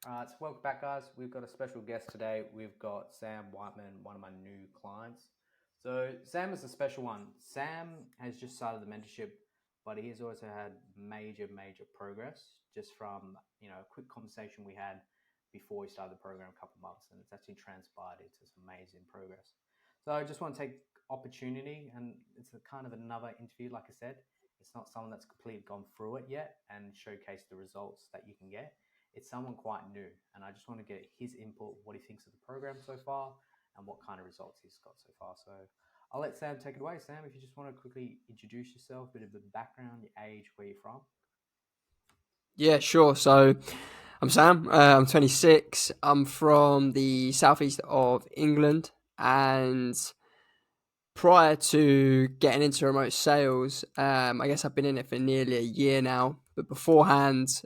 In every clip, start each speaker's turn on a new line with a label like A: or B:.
A: All right, so welcome back, guys. We've got a special guest today. We've got Sam Whiteman, one of my new clients. So Sam is a special one. Sam has just started the mentorship, but he has also had major progress just from a quick conversation we had before we started the program a couple of months, and it's actually transpired into some amazing progress. So I just want to take opportunity, and it's a kind of another interview. Like I said, it's not someone that's completely gone through it yet and showcase the results that you can get. It's someone quite new, and I just want to get his input, what he thinks of the program so far, and what kind of results he's got so far. So I'll let Sam take it away. Sam, if you just want to quickly introduce yourself, a bit of the background, your age, where you're from.
B: Yeah, sure. So I'm Sam. I'm 26. I'm from the southeast of England, and prior to getting into remote sales, I guess I've been in it for nearly a year now. But beforehand,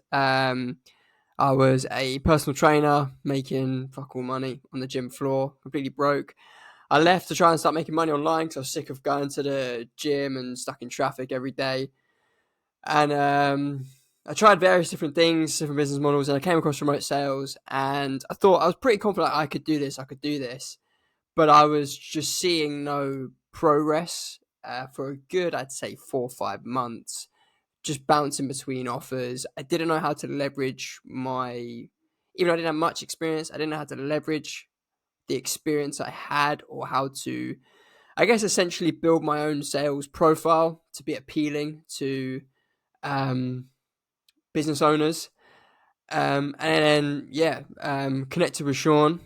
B: I was a personal trainer, making fuck all money on the gym floor, completely broke. I left to try and start making money online because I was sick of going to the gym and stuck in traffic every day. And I tried various different things, different business models, and I came across remote sales. And I thought I was pretty confident I could do this. I could do this, but I was just seeing no progress for a good, I'd say, 4 or 5 months, just bouncing between offers. I didn't know how to leverage even though I didn't have much experience, I didn't know how to leverage the experience I had or how to, I guess, essentially build my own sales profile to be appealing to um, business owners. And then connected with Sean.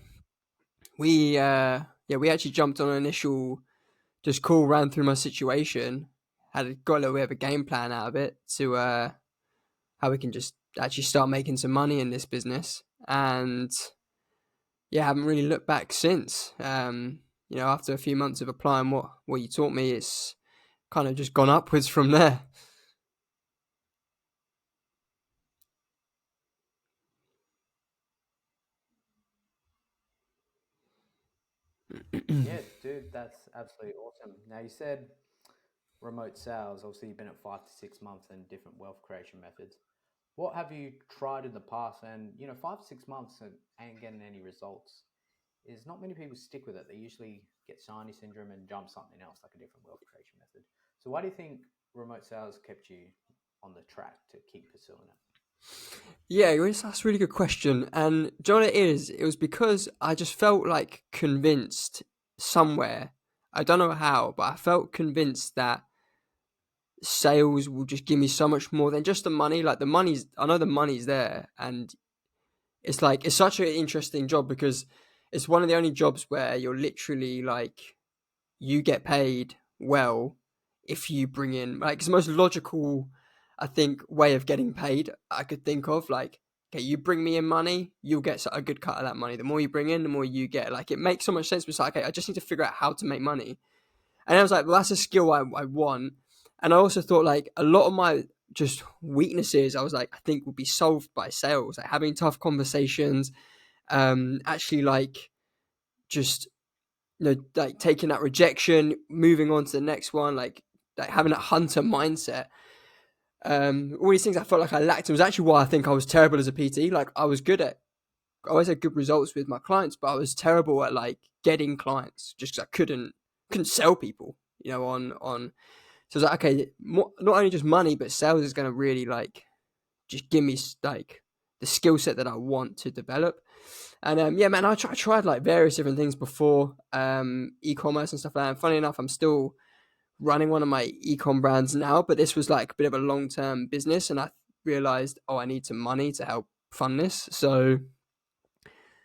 B: We actually jumped on an initial just call, ran through my situation, had got a little bit of a game plan out of it to how we can just actually start making some money in this business. And yeah, haven't really looked back since. After a few months of applying what you taught me, it's kind of just gone upwards from there.
A: Yeah, dude, that's absolutely awesome. Now you said remote sales. Obviously, you've been at 5 to 6 months and different wealth creation methods. What have you tried in the past? And 5 to 6 months and ain't getting any results. Is not many people stick with it. They usually get shiny syndrome and jump something else, like a different wealth creation method. So why do you think remote sales kept you on the track to keep pursuing it?
B: Yeah, that's a really good question. And do you know what it is? It was because I just felt like convinced somewhere. I don't know how, but I felt convinced that sales will just give me so much more than just the money. Like I know the money's there, and it's such an interesting job because it's one of the only jobs where you're literally like you get paid well if you bring in, like, it's the most logical, I think, way of getting paid I could think of. Like, okay, you bring me in money, you'll get a good cut of that money. The more you bring in, the more you get. Like, it makes so much sense. It's like, okay, I just need to figure out how to make money. And I was like, well, that's a skill I want. And I also thought, like, a lot of my just weaknesses, I was like, I think would be solved by sales, like having tough conversations, actually, like, just like taking that rejection, moving on to the next one, like having that hunter mindset. All these things I felt like I lacked. It was actually why I think I was terrible as a PT. Like, I always had good results with my clients, but I was terrible at like getting clients just because I couldn't sell people. On so I was like, okay, not only just money, but sales is going to really like just give me like the skill set that I want to develop. And yeah, man, I tried like various different things before, e-commerce and stuff like that. And funny enough, I'm still running one of my e-com brands now, but this was like a bit of a long-term business, and I realized, oh, I need some money to help fund this. So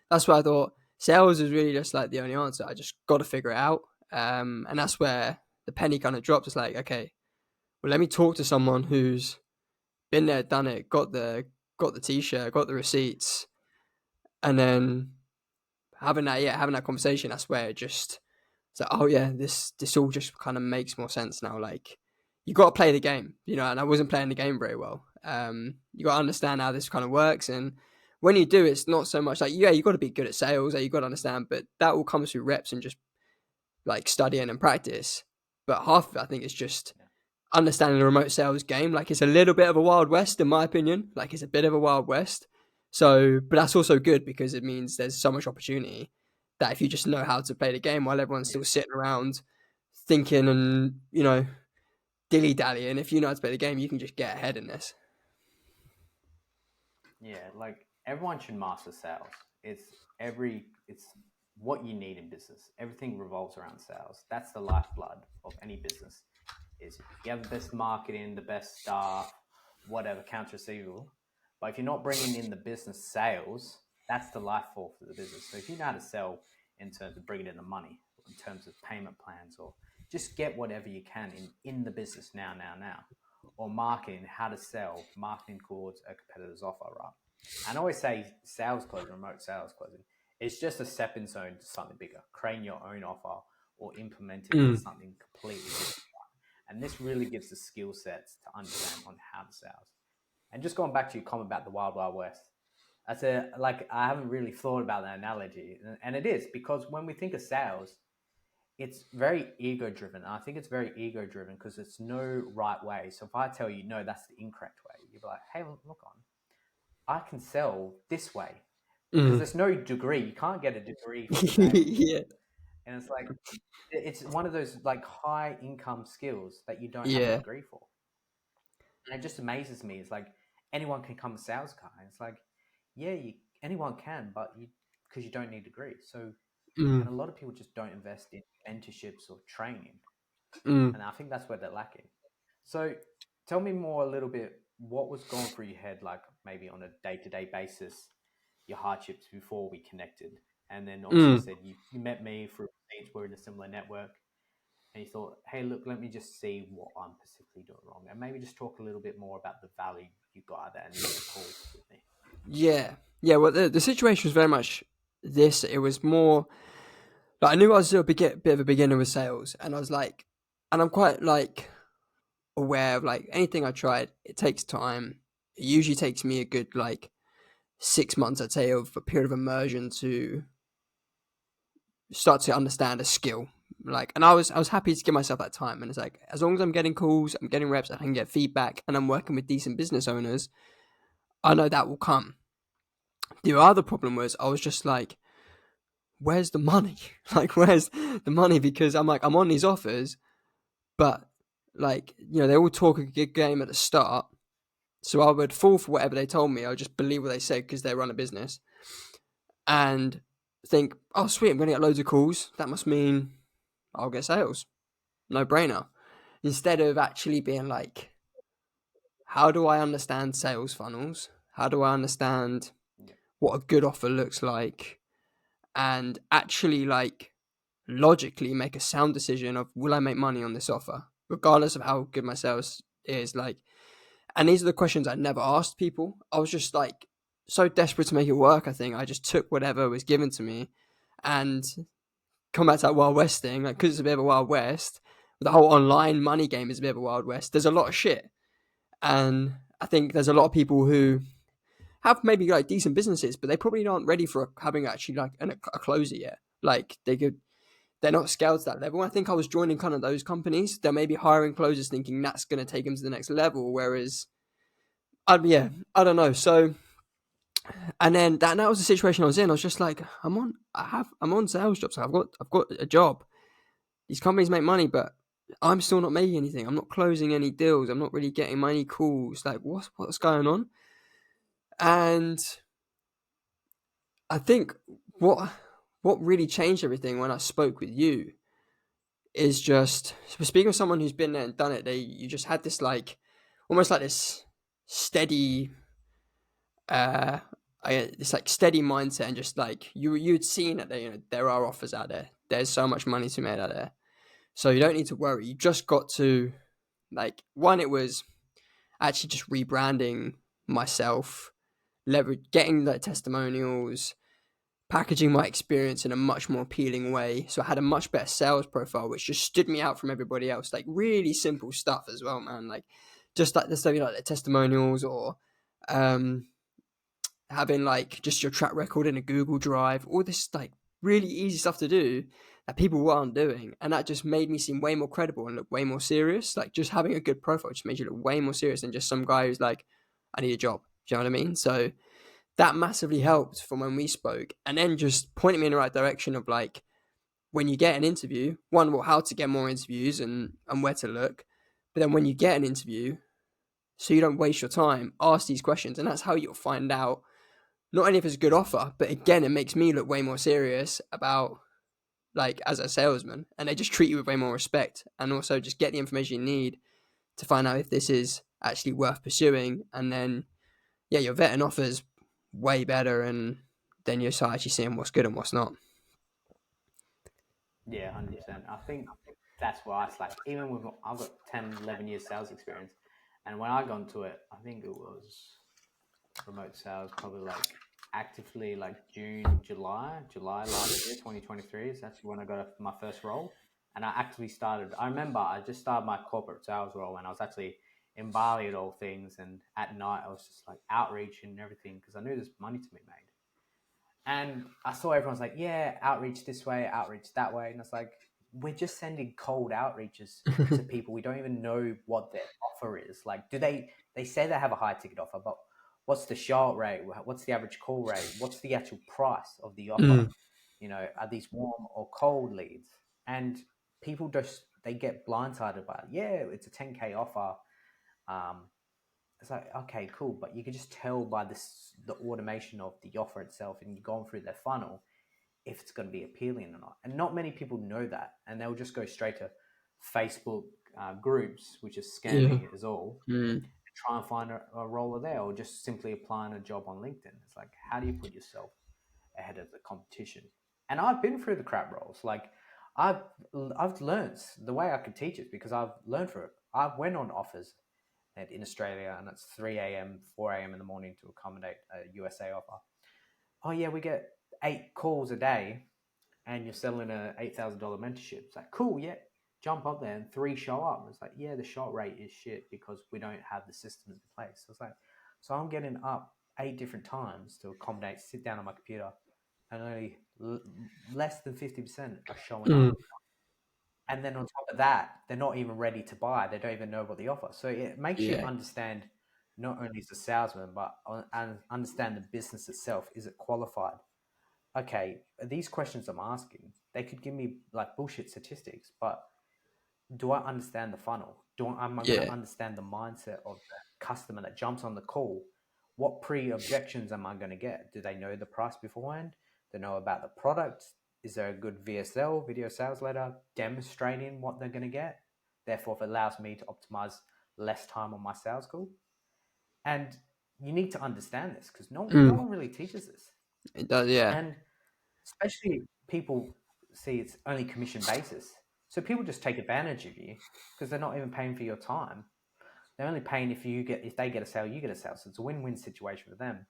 B: that's why I thought sales is really just like the only answer. I just got to figure it out, and that's where the penny kind of dropped. It's like, okay, well, let me talk to someone who's been there, done it, got the t-shirt, got the receipts, and then having that conversation. That's where it just, it's like, oh yeah, this all just kind of makes more sense now. Like, you got to play the game, and I wasn't playing the game very well. You got to understand how this kind of works, and when you do, it's not so much like, yeah, you got to be good at sales, like, you got to understand, but that all comes through reps and just like studying and practice. But half of it, I think, is just
A: Yeah.
B: understanding the remote sales game. Like, it's a little bit of a wild west, in my opinion. Like, it's a bit of a wild west. So, but that's also good because it means there's so much opportunity that if you just know how to play the game while everyone's
A: Yeah.
B: still sitting around thinking and, dilly dallying, if you know how to play the game, you can just get ahead in this.
A: Yeah, like everyone should master sales. It's what you need in business. Everything revolves around sales. That's the lifeblood of any business. Is you have the best marketing, the best staff, whatever, accounts receivable. But if you're not bringing in the business sales, that's the life force of the business. So if you know how to sell in terms of bringing in the money, in terms of payment plans, or just get whatever you can in the business now, or marketing, how to sell, marketing towards a competitor's offer, right? And I always say sales closing, remote sales closing, it's just a stepping stone to something bigger, creating your own offer or implementing
B: Mm.
A: something completely different. And this really gives the skill sets to understand on how to sales. And just going back to your comment about the Wild Wild West, I haven't really thought about that analogy, and it is because when we think of sales, it's very ego driven. I think it's very ego driven because it's no right way. So if I tell you no, that's the incorrect way, you'll be like, hey, look on, I can sell this way because
B: Mm.
A: there's no degree. You can't get a degree for sales,
B: Yeah.
A: and it's like it's one of those like high income skills that you don't have a
B: Yeah.
A: degree for. And it just amazes me. It's like anyone can become a sales guy. It's like, yeah, anyone can, but because you don't need a degree. So,
B: Mm.
A: and a lot of people just don't invest in mentorships or training,
B: Mm.
A: and I think that's where they're lacking. So, tell me more a little bit. What was going through your head, like maybe on a day-to-day basis, your hardships before we connected, and then obviously you
B: Mm.
A: said you met me through things we're in a similar network, and you thought, hey, look, let me just see what I'm specifically doing wrong, and maybe just talk a little bit more about the value you got out of that initial call with me.
B: Yeah. Yeah. Well, the situation was very much this. It was more like I knew I was a bit of a beginner with sales, and I was like, and I'm quite like aware of like anything I tried, it takes time. It usually takes me a good like 6 months, I'd say, of a period of immersion to start to understand a skill. Like, and I was happy to give myself that time. And it's like, as long as I'm getting calls, I'm getting reps, I can get feedback, and I'm working with decent business owners, I know that will come. The other problem was I was just like, where's the money? Like, where's the money? Because I'm like, I'm on these offers, but like, they all talk a good game at the start. So I would fall for whatever they told me. I would just believe what they said because they run a business and think, oh, sweet, I'm going to get loads of calls. That must mean I'll get sales. No brainer. Instead of actually being like, how do I understand sales funnels? How do I understand
A: Yeah,
B: what a good offer looks like? And actually, like, logically make a sound decision of will I make money on this offer, regardless of how good my sales is. Like, and these are the questions I never asked people. I was just like so desperate to make it work. I think I just took whatever was given to me and come back to that Wild West thing. Like, because it's a bit of a Wild West, the whole online money game is a bit of a Wild West. There's a lot of shit, and I think there's a lot of people who have maybe like decent businesses, but they probably aren't ready for having actually like a closer yet. Like they're not scaled to that level. I think I was joining kind of those companies. They're maybe hiring closers thinking that's going to take them to the next level. Whereas, I don't know. So, and then that was the situation I was in. I was just like, I'm on sales jobs. I've got a job. These companies make money, but I'm still not making anything. I'm not closing any deals. I'm not really getting many calls. Like, what's going on? And I think what really changed everything when I spoke with you is just speaking with someone who's been there and done it. You just had this like almost like this steady, uh, this like steady mindset, and just like you'd seen that there are offers out there. There's so much money to be made out there, so you don't need to worry. You just got to like one. It was actually just rebranding myself, getting the testimonials, packaging my experience in a much more appealing way. So I had a much better sales profile, which just stood me out from everybody else. Like really simple stuff as well, man. Like just like the stuff, like the testimonials or um, having like just your track record in a Google Drive, all this like really easy stuff to do that people weren't doing. And that just made me seem way more credible and look way more serious. Like just having a good profile just made you look way more serious than just some guy who's like, I need a job. Do you know what I mean? So that massively helped from when we spoke, and then just pointing me in the right direction of like, when you get an interview, one, well, how to get more interviews and where to look, but then when you get an interview, so you don't waste your time, ask these questions, and that's how you'll find out not only if it's a good offer, but again, it makes me look way more serious about, like, as a salesman, and they just treat you with way more respect, and also just get the information you need to find out if this is actually worth pursuing, and then yeah, your vetting offers way better, and then you're actually seeing what's good and what's not.
A: Yeah, 100%. I think that's why it's like, even with, I've got 10, 11 years sales experience. And when I got into it, I think it was remote sales, probably like actively like July last year, 2023 is actually when I got my first role. And I actually started, I remember I just started my corporate sales role, and I was actually in Bali at all things. And at night, I was just like outreach and everything because I knew there's money to be made. And I saw everyone's like, yeah, outreach this way, outreach that way. And it's like, we're just sending cold outreaches to people. We don't even know what their offer is. Like, they say they have a high ticket offer, but what's the show rate? What's the average call rate? What's the actual price of the offer? Are these warm or cold leads? And people they get blindsided by it. Yeah, it's a 10K offer. It's like, okay, cool, but you can just tell by the automation of the offer itself, and you're going through their funnel, if it's going to be appealing or not. And not many people know that, and they'll just go straight to Facebook groups, which is scamming
B: Yeah.
A: as all,
B: Mm.
A: try and find a role there, or just simply applying a job on LinkedIn. It's like, how do you put yourself ahead of the competition? And I've been through the crap roles. Like, I've learned the way I could teach it because I've learned through it. I went on offers in Australia, and it's 3 a.m., 4 a.m. in the morning to accommodate a USA offer. Oh yeah, we get 8 calls a day, and you're selling a $8,000 mentorship. It's like, cool, yeah, jump up there, and 3 show up. It's like, yeah, the shot rate is shit because we don't have the systems in place. So it's like, so I'm getting up 8 different times to accommodate, sit down on my computer, and only less than 50% are showing up. And then on top of that, they're not even ready to buy. They don't even know what the offer. So it makes you
B: Yeah.
A: understand not only as a salesman, but understand the business itself. Is it qualified? Okay, these questions I'm asking, they could give me like bullshit statistics, but do I understand the funnel? Am I going to
B: Yeah.
A: understand the mindset of the customer that jumps on the call? What pre-objections am I going to get? Do they know the price beforehand? Do they know about the product? Is there a good VSL, video sales letter, demonstrating what they're going to get? Therefore, if it allows me to optimize less time on my sales call. And you need to understand this because no one really teaches this.
B: It does. Yeah.
A: And especially people see it's only commission basis. So people just take advantage of you because they're not even paying for your time. They're only paying if they get a sale, you get a sale. So it's a win-win situation for them.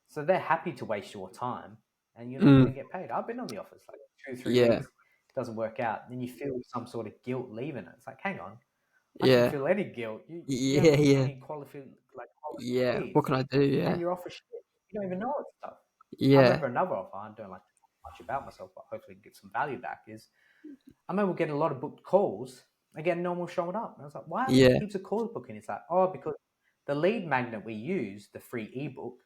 A: So they're happy to waste your time, and you're not going to get paid. I've been on the offers like 2-3
B: Yeah.
A: weeks, it doesn't work out. Then you feel some sort of guilt leaving it. It's like, hang on, I shouldn't
B: Yeah.
A: feel any guilt. You
B: Yeah.
A: haven't given
B: Yeah.
A: me quality
B: Yeah. What
A: leads,
B: can I do?
A: and
B: Yeah.
A: your offer shit. You don't even know it's stuff. I
B: Yeah.
A: remember another offer. I don't like to talk much about myself, but hopefully get some value back. Is I remember getting a lot of booked calls. Again, no one was showing up. And I was like, why are there
B: Yeah.
A: heaps of calls booking? It's like, oh, because the lead magnet we use, the free ebook,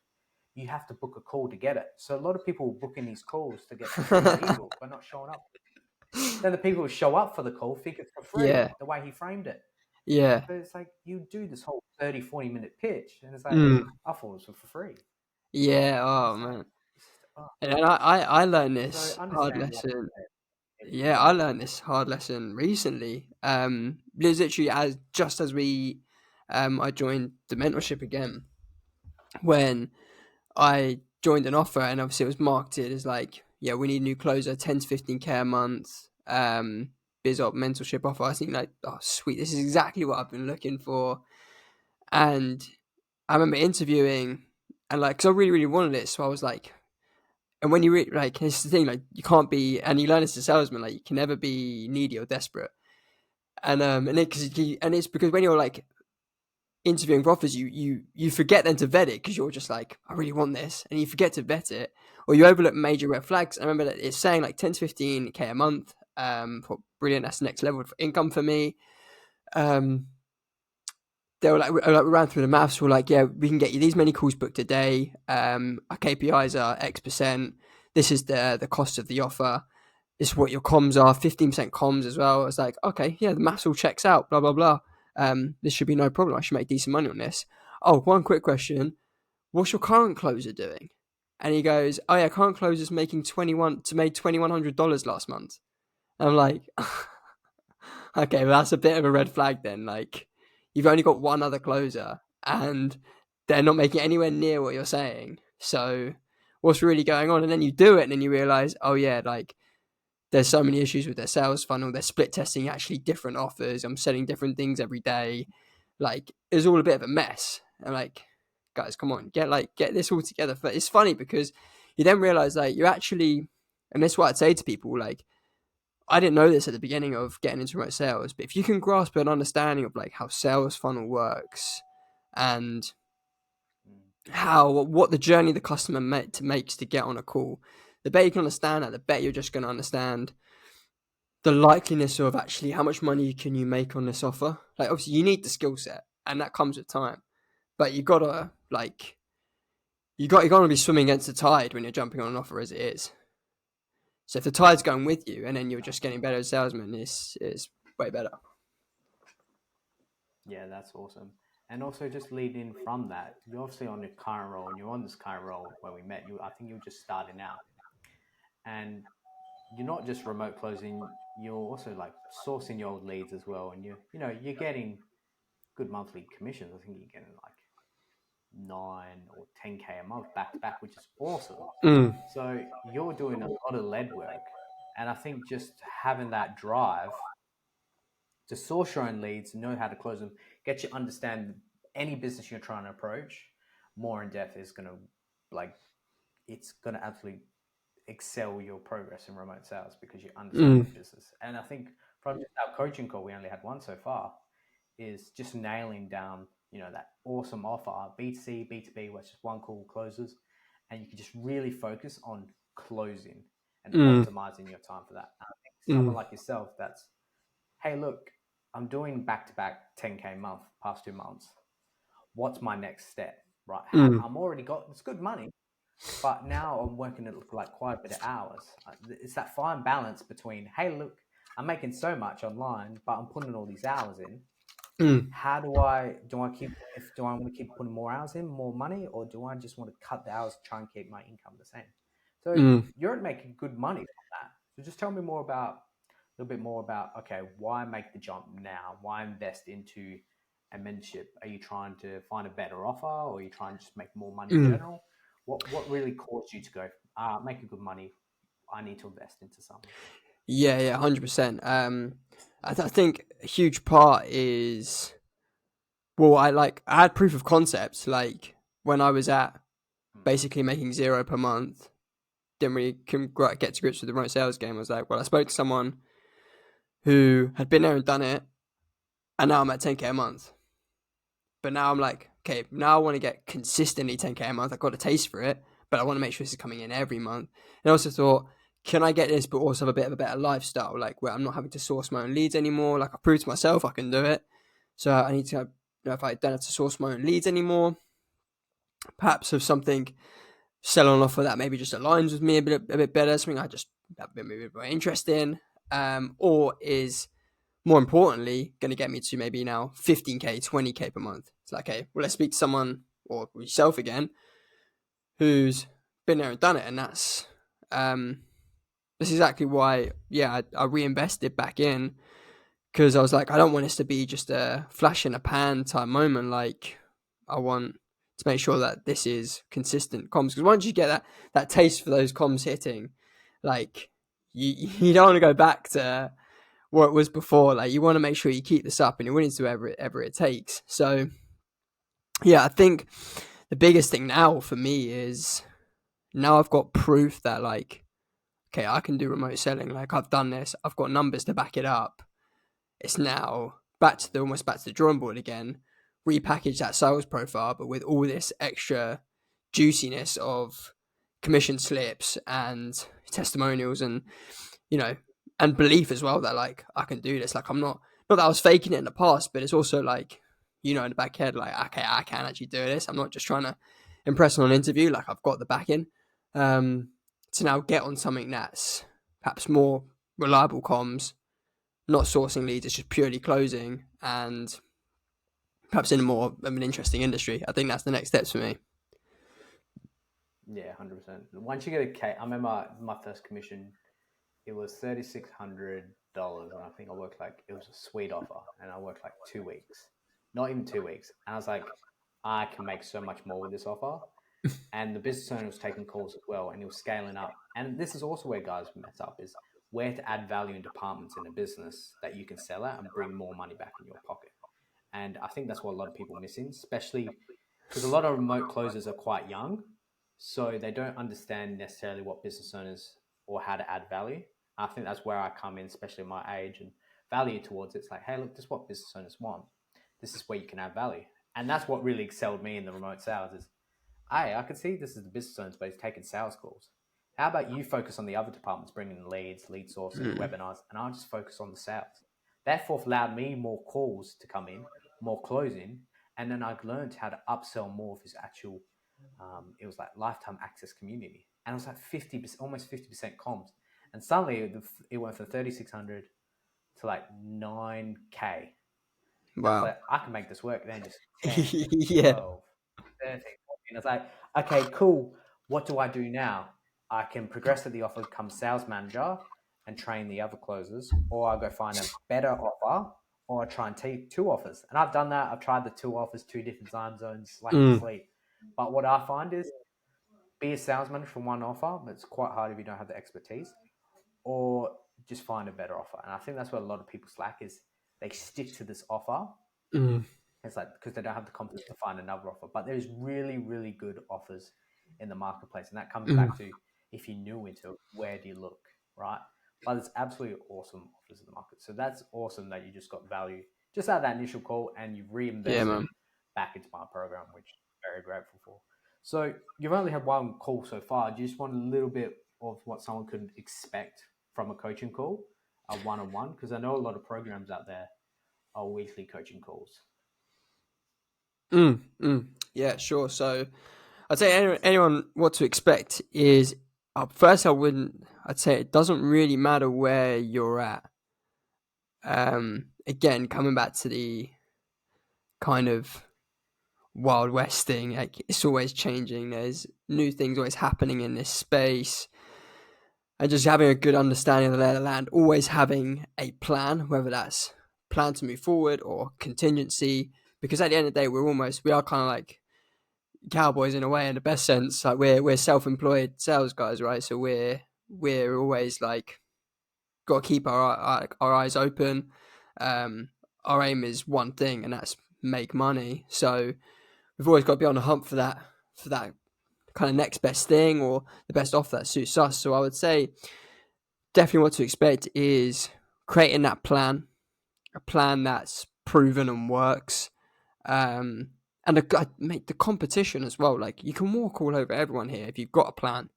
A: you have to book a call to get it. So a lot of people were booking these calls to get the free ebook, but not showing up. Then the people who show up for the call think it's for free,
B: Yeah.
A: the way he framed it.
B: Yeah.
A: But it's like, you do this whole 30, 40-minute pitch, and it's like,
B: Mm.
A: I thought it was for free.
B: Yeah.
A: And
B: Oh
A: it's like,
B: man. And I learned
A: so
B: this hard
A: understand, like
B: lesson.
A: I said,
B: Yeah, I learned this hard lesson recently. It was literally as we I joined the mentorship again, when I joined an offer, and obviously it was marketed as like, yeah, we need a new closer, 10 to 15K a month, biz op mentorship offer. I think like, oh sweet, this is exactly what I've been looking for. And I remember interviewing, and like, because I really, really wanted it, so I was like, and when you like, it's the thing, like, you can't be, and you learn as a salesman, like, you can never be needy or desperate. And it's because when you're like interviewing for offers, you forget then to vet it because you're just like, I really want this, and you forget to vet it, or you overlook major red flags. I remember that it's saying like 10 to 15K a month. Brilliant, that's the next level of income for me. Um, they were like, we ran through the maths. We're like, yeah, we can get you these many calls booked a day. Our KPIs are X%. This is the cost of the offer. This is what your comms are, 15% comms as well. I was like, okay, yeah, the maths all checks out, blah, blah, blah. This should be no problem. I should make decent money on this. Oh, one quick question. What's your current closer doing? And he goes, oh yeah, current closer's made $2,100 last month. And I'm like, okay, well, that's a bit of a red flag then. Like, you've only got one other closer and they're not making anywhere near what you're saying. So what's really going on? And then you do it and then you realize, oh yeah, like, there's so many issues with their sales funnel. They're split testing actually different offers. I'm selling different things every day. Like, it's all a bit of a mess. I'm like, guys, come on, get this all together. But it's funny because you then realize like you actually, and that's what I'd say to people, like, I didn't know this at the beginning of getting into remote sales, but if you can grasp an understanding of like how sales funnel works and what the journey the customer makes to get on a call, the better you can understand that, the better you're just going to understand the likeliness of actually how much money can you make on this offer. Like, obviously you need the skill set and that comes with time, but you gotta like, you're going to be swimming against the tide when you're jumping on an offer as it is. So if the tide's going with you and then you're just getting better as a salesman, it's way better.
A: Yeah, that's awesome. And also just lead in from that. You're obviously on your current role and you're on this current role where we met. I think you're just starting out. And you're not just remote closing, you're also like sourcing your old leads as well. And you're getting good monthly commissions. I think you're getting like 9 or 10K a month back to back, which is awesome. So you're doing a lot of lead work. And I think just having that drive to source your own leads, know how to close them, get you understand any business you're trying to approach more in depth is going to it's going to absolutely excel your progress in remote sales because you understand the business. And I think from our coaching call, we only had one so far, is just nailing down, that awesome offer, B2C, B2B, where it's just one call closes, and you can just really focus on closing and optimizing your time for that. And I think someone like yourself that's, hey, look, I'm doing back-to-back 10K a month, past 2 months. What's my next step, right? I'm already got, it's good money, but now I'm working at like quite a bit of hours. It's that fine balance between, hey, look, I'm making so much online, but I'm putting all these hours in. How do I want to keep putting more hours in, more money, or do I just want to cut the hours, try and keep my income the same? So you're making good money from that. So just tell me a little bit more about, okay, why make the jump now? Why invest into a membership? Are you trying to find a better offer, or are you trying to just make more money in general? What really caused you to go, making good money, I need to invest into something?
B: Yeah, 100%. I think a huge part is, well, I had proof of concept. Like when I was at basically making 0 per month, didn't really get to grips with the remote sales game. I was like, well, I spoke to someone who had been there and done it, and now I'm at 10K a month. But now I'm like, okay, now I want to get consistently 10K a month. I've got a taste for it, but I want to make sure this is coming in every month. And I also thought, can I get this, but also have a bit of a better lifestyle, like where I'm not having to source my own leads anymore? Like, I proved to myself I can do it. So I need to, if I don't have to source my own leads anymore, perhaps have something sell on offer that maybe just aligns with me a bit better, something I just have a bit more interest in, or is more importantly going to get me to maybe now 15K, 20K per month. It's like, okay, well, let's speak to someone or yourself again who's been there and done it. And that's exactly why, I reinvested back in, because I was like, I don't want this to be just a flash in a pan type moment. Like, I want to make sure that this is consistent comms, because once you get that taste for those comms hitting, like you don't want to go back to what it was before. Like, you want to make sure you keep this up and you're willing to do whatever it takes. So yeah, I think the biggest thing now for me is, now I've got proof that, like, okay, I can do remote selling. Like, I've done this, I've got numbers to back it up. It's now almost back to the drawing board again, repackage that sales profile, but with all this extra juiciness of commission slips and testimonials and, and belief as well that, like, I can do this. Like, I'm not that I was faking it in the past, but it's also like, in the back head, like, okay, I can actually do this. I'm not just trying to impress on an interview. Like, I've got the backing to now get on something that's perhaps more reliable comms, not sourcing leads, it's just purely closing, and perhaps in a more of an interesting industry. I think that's the next steps for me.
A: Yeah, 100%. Once you get a K, I remember my first commission, it was $3,600, and I think I worked it was a sweet offer, and I worked 2 weeks, not even 2 weeks, and I was like, I can make so much more with this offer. And the business owner was taking calls as well, and he was scaling up. And this is also where guys mess up, is where to add value in departments in a business that you can sell at and bring more money back in your pocket. And I think that's what a lot of people are missing, especially because a lot of remote closers are quite young, so they don't understand necessarily what business owners or how to add value. I think that's where I come in, especially my age, and value towards it. It's like, hey, look, this is what business owners want. This is where you can add value. And that's what really excelled me in the remote sales is, hey, I can see this is the business owners, but he's taking sales calls. How about you focus on the other departments, bringing in leads, lead sourcing, webinars, and I'll just focus on the sales. Therefore, allowed me more calls to come in, more closing, and then I learned how to upsell more of his actual, it was like lifetime access community. And it was like 50%, almost 50% comms. And suddenly it went from 3,600 to 9K. And I was
B: Wow.
A: like, I can make this work. Then just 10,
B: Yeah.
A: 12, 13, 14. It's like, okay, cool. What do I do now? I can progress to the offer, become sales manager and train the other closers, or I go find a better offer, or I try and take two offers. And I've done that. I've tried the two offers, two different time zones, like in sleep. But what I find is be a sales manager for one offer, but it's quite hard if you don't have the expertise, or just find a better offer. And I think that's what a lot of people slack is they stick to this offer. It's like because they don't have the confidence to find another offer. But there's really, really good offers in the marketplace. And that comes back to if you're new into it, where do you look, right? But it's absolutely awesome offers in the market. So that's awesome that you just got value just out of that initial call and you've reinvested back into my program, which I'm very grateful for. So you've only had one call so far. Do you just want a little bit of what someone could expect from a coaching call, a one-on-one? Because I know a lot of programs out there are weekly coaching calls.
B: Yeah, sure. So I'd say anyone what to expect is first I'd say it doesn't really matter where you're at. Again, coming back to the kind of Wild West thing, like it's always changing. There's new things always happening in this space. And just having a good understanding of the lay of the land, always having a plan, whether that's plan to move forward or contingency, because at the end of the day, we are kind of like cowboys in a way, in the best sense. Like we're self-employed sales guys, right? So we're always like got to keep our eyes open. Our aim is one thing, and that's make money. So we've always got to be on the hunt for that kind of next best thing or the best offer that suits us. So I would say definitely what to expect is creating that plan, a plan that's proven and works. And the competition as well. Like you can walk all over everyone here if you've got a plan.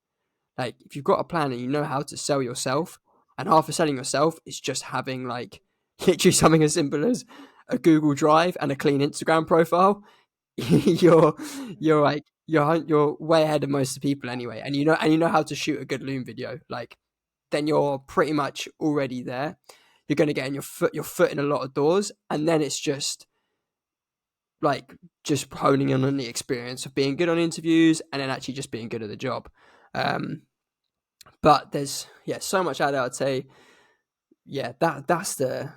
B: Like if you've got a plan and you know how to sell yourself, and half of selling yourself is just having like literally something as simple as a Google Drive and a clean Instagram profile. you're you're way ahead of most of the people anyway, and you know how to shoot a good Loom video. Like then you're pretty much already there. You're going to get in your foot in a lot of doors, and then it's just honing in on the experience of being good on interviews and then actually just being good at the job. But there's so much out there. I'd say that's the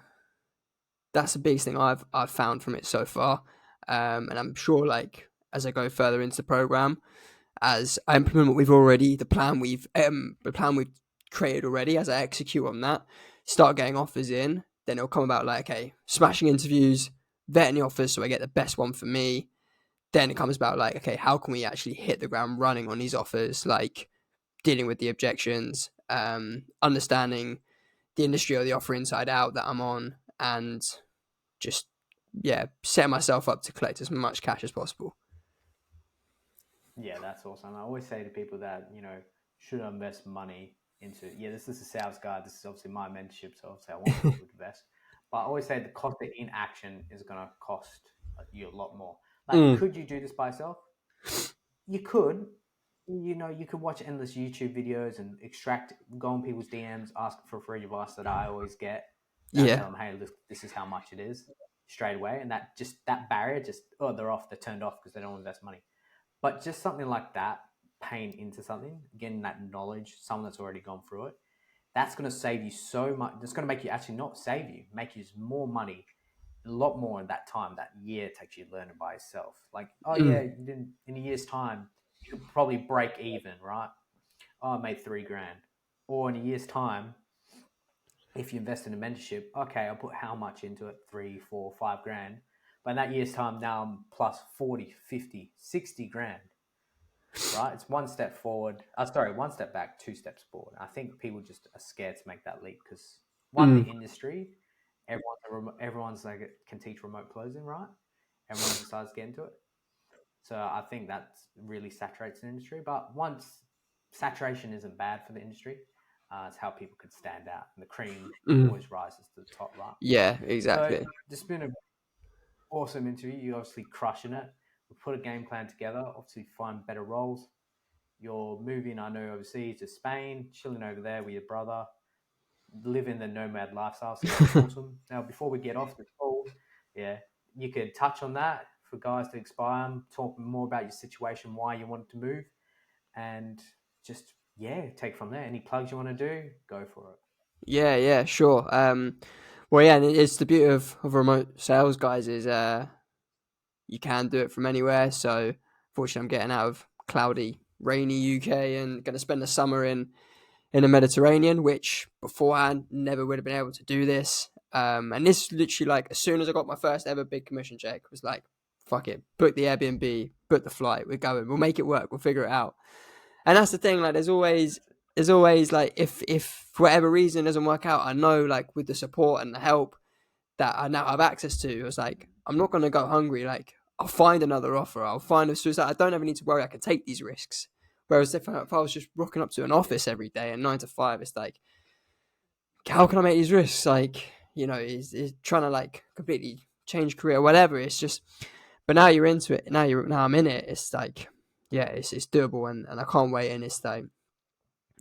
B: biggest thing I've found from it so far. And I'm sure like as I go further into the program, as I implement the plan we've created already, as I execute on that, start getting offers in, then it'll come about like, okay, smashing interviews, vetting the offers so I get the best one for me. Then it comes about like, okay, how can we actually hit the ground running on these offers? Like dealing with the objections, understanding the industry or the offer inside out that I'm on, and just set myself up to collect as much cash as possible.
A: Yeah, that's awesome. I always say to people that, should invest money into, this is a sales guide. This is obviously my mentorship. So obviously I want people to invest. But I always say the cost of inaction is going to cost you a lot more. Like,
B: Mm.
A: could you do this by yourself? You could. You could watch endless YouTube videos and go on people's DMs, ask for free advice that I always get. And I
B: Yeah.
A: tell them, hey, look, this is how much it is straight away. And that barrier they're turned off because they don't invest money. But just something like that, paying into something, getting that knowledge, someone that's already gone through it, that's going to save you so much. That's going to make you actually not save you, make you more money, a lot more in that time, that year it takes you learning by yourself. Like, oh yeah,
B: Mm.
A: in a year's time, you could probably break even, right? Oh, I made 3 grand. Or in a year's time, if you invest in a mentorship, okay, I'll put how much into it? 3, 4, 5 grand. But in that year's time, now I'm plus 40, 50, 60 grand, right? It's one step forward. One step back, 2 steps forward. I think people just are scared to make that leap because the
B: Mm.
A: industry, everyone's like can teach remote closing, right? Everyone decides to get into it. So I think that really saturates the industry. But once saturation isn't bad for the industry, it's how people could stand out, and the cream
B: Mm.
A: always rises to the top, right?
B: Yeah,
A: So
B: exactly.
A: this has been an awesome interview. You're obviously crushing it. We put a game plan together. Obviously, find better roles. You're moving, I know, overseas to Spain, chilling over there with your brother, living the nomad lifestyle. So that's awesome. Now, before we get off the call, yeah, you could touch on that for guys to inspire them, talk more about your situation, why you wanted to move, and just, yeah, take from there. Any plugs you want to do, go for it.
B: Yeah, sure. Well, yeah, and it's the beauty of remote sales, guys, is you can do it from anywhere. So, fortunately, I'm getting out of cloudy, rainy UK and going to spend the summer in the Mediterranean, which beforehand never would have been able to do this. And this literally, like, as soon as I got my first ever big commission check, was like, fuck it, book the Airbnb, book the flight, we're going, we'll make it work, we'll figure it out. And that's the thing, like, there's always like, if for whatever reason it doesn't work out, I know, like, with the support and the help that I now have access to, it was like, I'm not going to go hungry. Like, I'll find another offer. I'll find a suicide. I don't ever need to worry. I can take these risks. Whereas if I was just rocking up to an office every day and 9 to 5, it's like, how can I make these risks? Like, is trying to, like, completely change career, or whatever. It's just, but now you're into it. Now I'm in it. It's like, yeah, it's doable, and I can't wait. And it's like,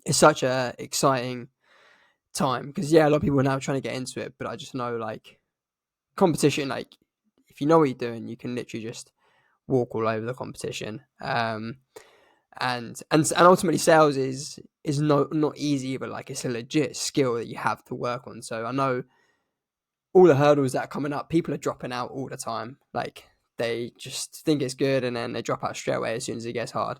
B: it's such a exciting time because, yeah, a lot of people are now trying to get into it, but I just know, like, competition, like, if you know what you're doing, you can literally just walk all over the competition. And ultimately, sales is not easy, but, like, it's a legit skill that you have to work on. So I know all the hurdles that are coming up, people are dropping out all the time. Like, they just think it's good and then they drop out straight away as soon as it gets hard.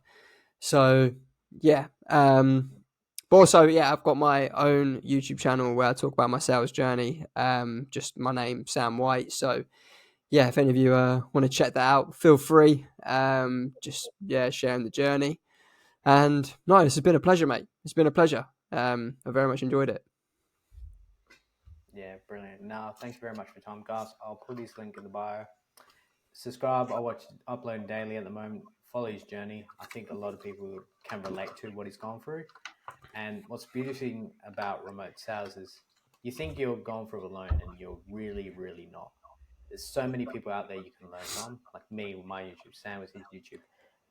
B: So yeah. But also, yeah, I've got my own YouTube channel where I talk about my sales journey. Just my name, Sam White. So yeah, if any of you want to check that out, feel free. Just, yeah, sharing the journey. And no, this has been a pleasure, mate. It's been a pleasure. I very much enjoyed it.
A: Yeah, brilliant. Now, thank you very much for your time, guys. I'll put this link in the bio. Subscribe. I watch uploading daily at the moment. Follow his journey. I think a lot of people can relate to what he's gone through. And what's beautiful about remote sales is you think you're going through it alone, and you're really, really not. There's so many people out there you can learn from, like me with my YouTube, Sam with his YouTube.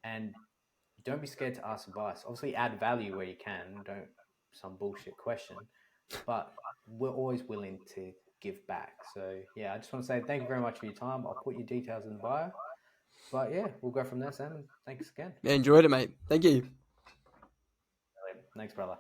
A: And don't be scared to ask advice. Obviously, add value where you can. Don't some bullshit question, but we're always willing to give back. So yeah, I just want to say thank you very much for your time. I'll put your details in the bio. But yeah, we'll go from there, Sam. And thanks again.
B: Yeah, enjoyed it, mate. Thank you.
A: Thanks, brother.